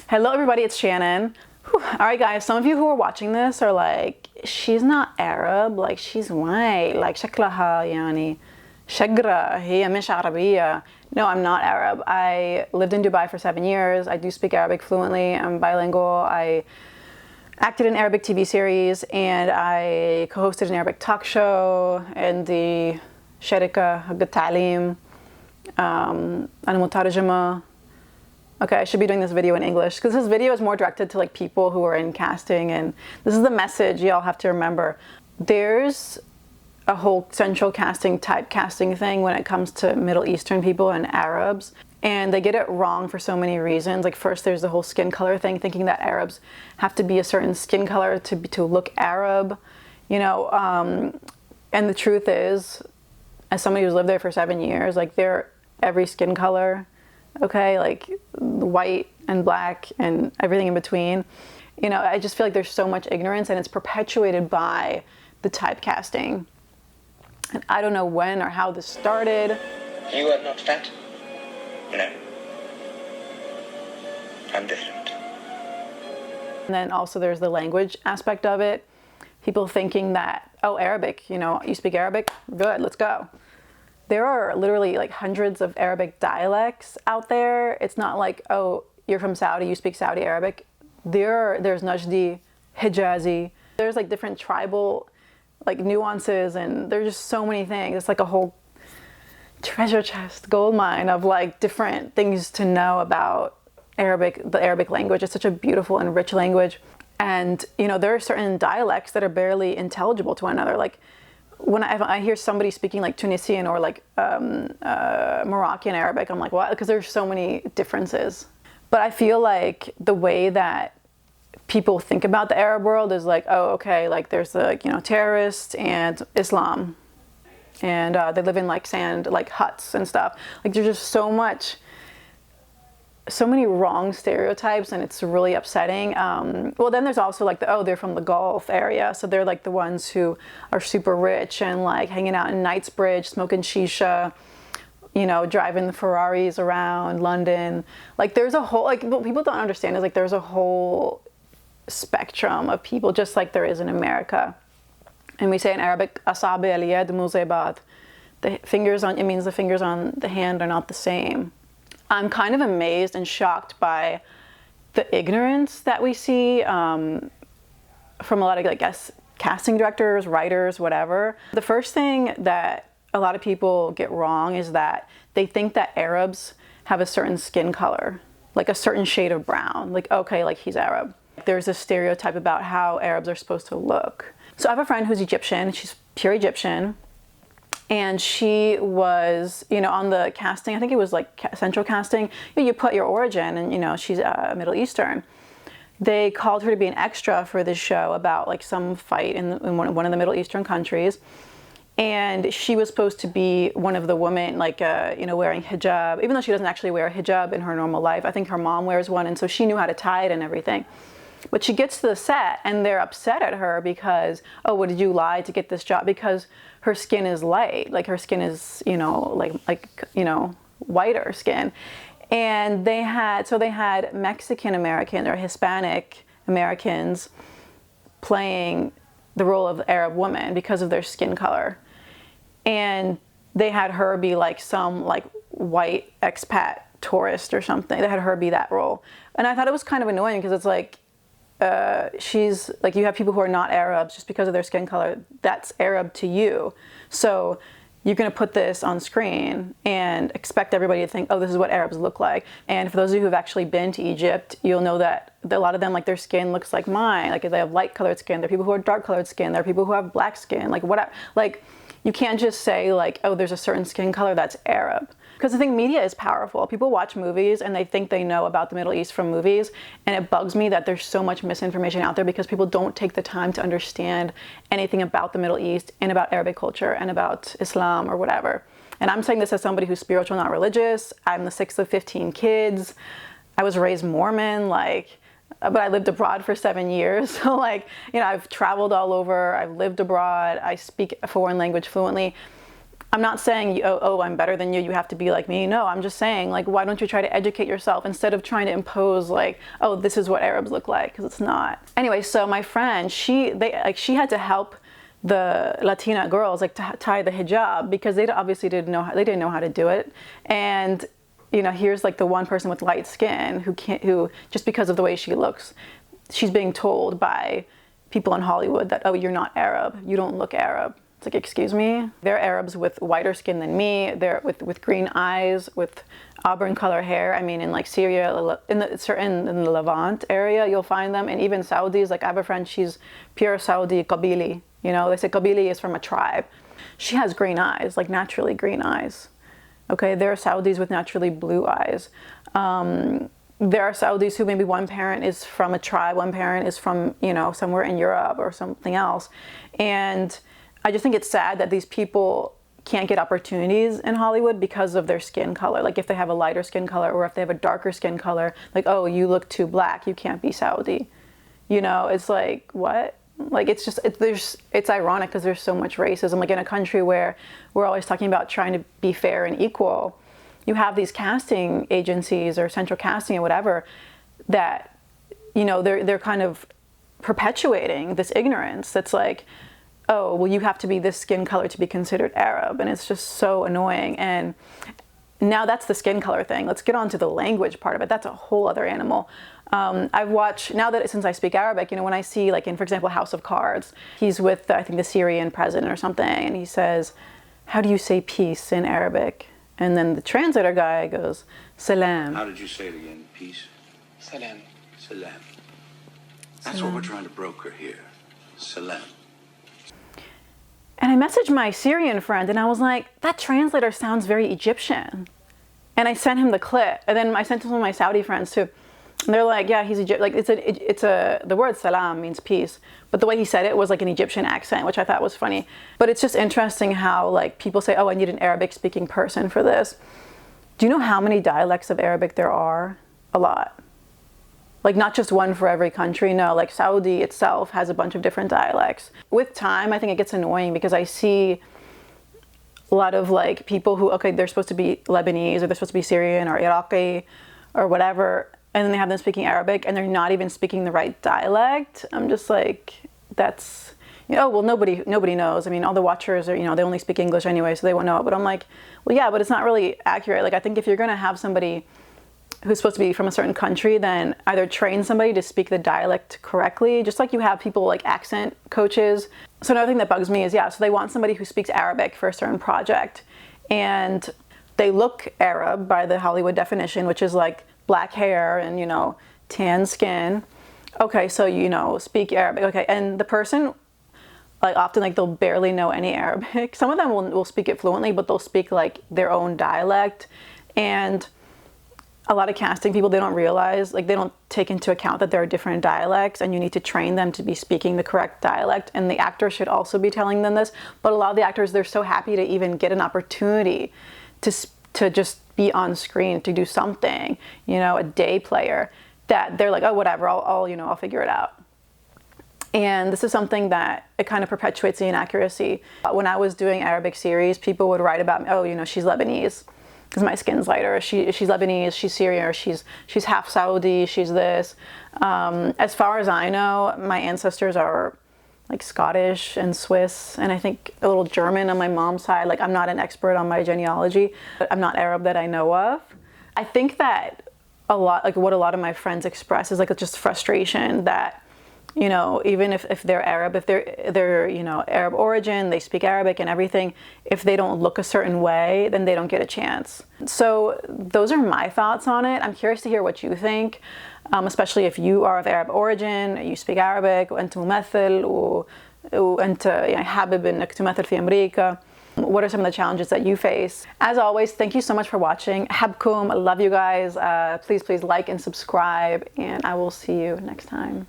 Hello everybody, it's Shannon. Whew. All right guys, some of you who are watching this are like, she's not Arab, like she's white, like شكلها يعني شقرة هي مش عربية. No, I'm not Arab. I lived in Dubai for 7 years. I do speak Arabic fluently. I'm bilingual. I acted in Arabic TV series and I co-hosted an Arabic talk show in the شركة حق التعليم. أنا مترجمة. Okay, I should be doing this video in English because this video is more directed to like people who are in casting, and this is the message y'all have to remember. There's a whole central casting, typecasting thing when it comes to Middle Eastern people and Arabs, and they get it wrong for so many reasons. Like first there's the whole skin color thing, thinking that Arabs have to be a certain skin color to look Arab, you know, and the truth is, as somebody who's lived there for 7 years, like they're every skin color. Okay, like white and black and everything in between. You know, I just feel like there's so much ignorance and it's perpetuated by the typecasting. And I don't know when or how this started. You are not fat? No. I'm different. And then also there's the language aspect of it. People thinking that, oh, Arabic, you know, you speak Arabic? Good, let's go. There are literally like hundreds of Arabic dialects out there. It's not like, oh, you're from Saudi, you speak Saudi Arabic. There's Najdi, Hijazi. There's like different tribal like nuances, and there's just so many things. It's like a whole treasure chest, gold mine of like different things to know about Arabic, the Arabic language. It's such a beautiful and rich language. And, you know, there are certain dialects that are barely intelligible to one another. Like, when I hear somebody speaking like Tunisian or like Moroccan Arabic, I'm like, what? Because there's so many differences. But I feel like the way that people think about the Arab world is like, oh, okay, like there's the, you know, terrorists and Islam. And they live in like sand, like huts and stuff. Like there's just so many wrong stereotypes, and it's really upsetting. Well, then there's also like they're from the Gulf area, so they're like the ones who are super rich and like hanging out in Knightsbridge, smoking shisha, you know, driving the Ferraris around London. Like there's a whole, like what people don't understand is like there's a whole spectrum of people, just like there is in America. And we say in Arabic, asabi al-yad muzebat. The fingers on, it means the fingers on the hand are not the same. I'm kind of amazed and shocked by the ignorance that we see from a lot of, I guess, casting directors, writers, whatever. The first thing that a lot of people get wrong is that they think that Arabs have a certain skin color, like a certain shade of brown. Like, okay, like he's Arab. There's a stereotype about how Arabs are supposed to look. So I have a friend who's Egyptian. She's pure Egyptian. And she was, you know, on the casting, I think it was like central casting, you put your origin, and, you know, she's Middle Eastern. They called her to be an extra for this show about like some fight in one of the Middle Eastern countries. And she was supposed to be one of the women, like, you know, wearing hijab, even though she doesn't actually wear a hijab in her normal life. I think her mom wears one, and so she knew how to tie it and everything. But she gets to the set and they're upset at her because, oh, what did you lie to get this job? Because her skin is light, like her skin is, you know, like you know, whiter skin. And they had Mexican American or Hispanic Americans playing the role of the Arab woman because of their skin color. And they had her be like some like white expat tourist or something. They had her be that role. And I thought it was kind of annoying because it's like, she's like, you have people who are not Arabs just because of their skin color. That's Arab to you. So you're going to put this on screen and expect everybody to think, oh, this is what Arabs look like. And for those of you who've actually been to Egypt, you'll know that a lot of them, like their skin looks like mine. Like they have light colored skin. There are people who are dark colored skin. There are people who have black skin. Like whatever. Like you can't just say like, oh, there's a certain skin color that's Arab. Because I think media is powerful. People watch movies and they think they know about the Middle East from movies. And it bugs me that there's so much misinformation out there because people don't take the time to understand anything about the Middle East and about Arabic culture and about Islam or whatever. And I'm saying this as somebody who's spiritual, not religious. I'm the 6th of 15 kids. I was raised Mormon, like, but I lived abroad for 7 years. So like, you know, I've traveled all over. I've lived abroad. I speak a foreign language fluently. I'm not saying, oh, I'm better than you, you have to be like me. No, I'm just saying, like, why don't you try to educate yourself instead of trying to impose, like, oh, this is what Arabs look like, because it's not. Anyway, so my friend, she had to help the Latina girls, like, to tie the hijab, because they obviously didn't know how to do it. And, you know, here's like the one person with light skin who just because of the way she looks, she's being told by people in Hollywood that, oh, you're not Arab, you don't look Arab. It's like, excuse me? They're Arabs with whiter skin than me. They're with green eyes, with auburn color hair. I mean, in like Syria, in the Levant area, you'll find them. And even Saudis, like I have a friend, she's pure Saudi Qabili. You know, they say Qabili is from a tribe. She has green eyes, like naturally green eyes. Okay, there are Saudis with naturally blue eyes. There are Saudis who maybe one parent is from a tribe, one parent is from, you know, somewhere in Europe or something else. And I just think it's sad that these people can't get opportunities in Hollywood because of their skin color. Like if they have a lighter skin color or if they have a darker skin color, like, oh, you look too black, you can't be Saudi. You know, it's like, what? Like, it's just, it's ironic because there's so much racism. Like in a country where we're always talking about trying to be fair and equal, you have these casting agencies or central casting or whatever that, you know, they're kind of perpetuating this ignorance that's like, oh, well, you have to be this skin color to be considered Arab. And it's just so annoying. And now that's the skin color thing. Let's get on to the language part of it. That's a whole other animal. I've watched, now that since I speak Arabic, you know, when I see, like in, for example, House of Cards, he's with, I think, the Syrian president or something, and he says, how do you say peace in Arabic? And then the translator guy goes, salam. How did you say it again? Peace? Salam. Salam. That's what we're trying to broker here. Salam. And I messaged my Syrian friend and I was like, that translator sounds very Egyptian. And I sent him the clip. And then I sent it to some of my Saudi friends too. And they're like, yeah, he's Egyptian. Like the word salam means peace. But the way he said it was like an Egyptian accent, which I thought was funny. But it's just interesting how like people say, oh, I need an Arabic speaking person for this. Do you know how many dialects of Arabic there are? A lot. Like not just one for every country, no, like Saudi itself has a bunch of different dialects. With time, I think it gets annoying because I see a lot of like people who, okay, they're supposed to be Lebanese or they're supposed to be Syrian or Iraqi or whatever, and then they have them speaking Arabic and they're not even speaking the right dialect. I'm just like, that's, you know, well, nobody knows. I mean, all the watchers are, you know, they only speak English anyway, so they won't know it. But I'm like, well, yeah, but it's not really accurate. Like, I think if you're gonna have somebody who's supposed to be from a certain country, then either train somebody to speak the dialect correctly, just like you have people like accent coaches. So another thing that bugs me is, yeah, so they want somebody who speaks Arabic for a certain project, and they look Arab by the Hollywood definition, which is like black hair and, you know, tan skin. Okay, so, you know, speak Arabic. Okay, and the person, like often like they'll barely know any Arabic. Some of them will speak it fluently, but they'll speak like their own dialect. And a lot of casting people, they don't realize, like they don't take into account that there are different dialects and you need to train them to be speaking the correct dialect, and the actor should also be telling them this. But a lot of the actors, they're so happy to even get an opportunity to just be on screen, to do something, you know, a day player, that they're like, oh, whatever, I'll figure it out. And this is something that it kind of perpetuates the inaccuracy. When I was doing Arabic series, people would write about me, oh, you know, she's Lebanese because my skin's lighter, she's Lebanese, she's Syrian, or she's half Saudi, she's this. As far as I know, my ancestors are like Scottish and Swiss, and I think a little German on my mom's side. Like, I'm not an expert on my genealogy, but I'm not Arab that I know of. I think that a lot, like what a lot of my friends express is like just frustration that, you know, even if they're Arab, if they're you know, Arab origin, they speak Arabic and everything, if they don't look a certain way, then they don't get a chance. So those are my thoughts on it. I'm curious to hear what you think, especially if you are of Arab origin, you speak Arabic, وأنت ممثل وأنت يعني حابب إنك تمثل في أمريكا. What are some of the challenges that you face? As always, thank you so much for watching. Habkum, I love you guys. Please like and subscribe, and I will see you next time.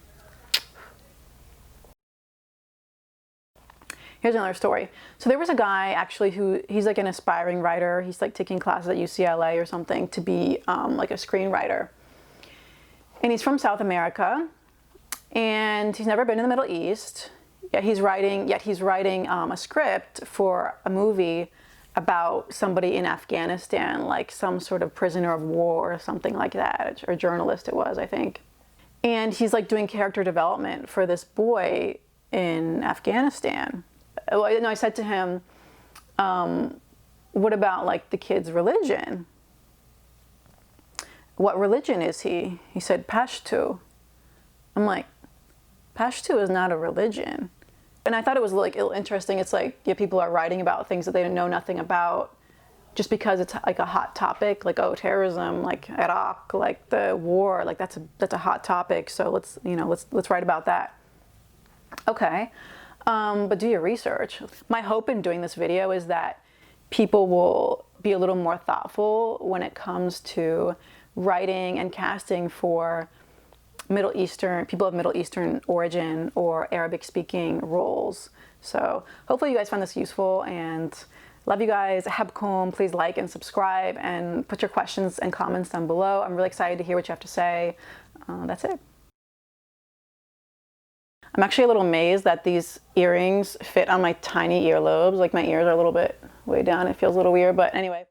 Here's another story. So there was a guy actually he's like an aspiring writer. He's like taking classes at UCLA or something to be like a screenwriter. And he's from South America, and he's never been in the Middle East. Yet he's writing a script for a movie about somebody in Afghanistan, like some sort of prisoner of war or something like that, or journalist it was, I think. And he's like doing character development for this boy in Afghanistan. Well, I said to him, what about like the kid's religion? What religion is he? He said, Pashto. I'm like, Pashto is not a religion. And I thought it was like interesting. It's like, yeah, people are writing about things that they know nothing about just because it's like a hot topic, like, oh, terrorism, like Iraq, like the war, like that's a hot topic. So let's write about that. Okay, but do your research. My hope in doing this video is that people will be a little more thoughtful when it comes to writing and casting for Middle Eastern, people of Middle Eastern origin or Arabic speaking roles. So hopefully you guys found this useful, and love you guys. Habkum. Please like and subscribe and put your questions and comments down below. I'm really excited to hear what you have to say. That's it. I'm actually a little amazed that these earrings fit on my tiny earlobes. Like my ears are a little bit way down. It feels a little weird, but anyway.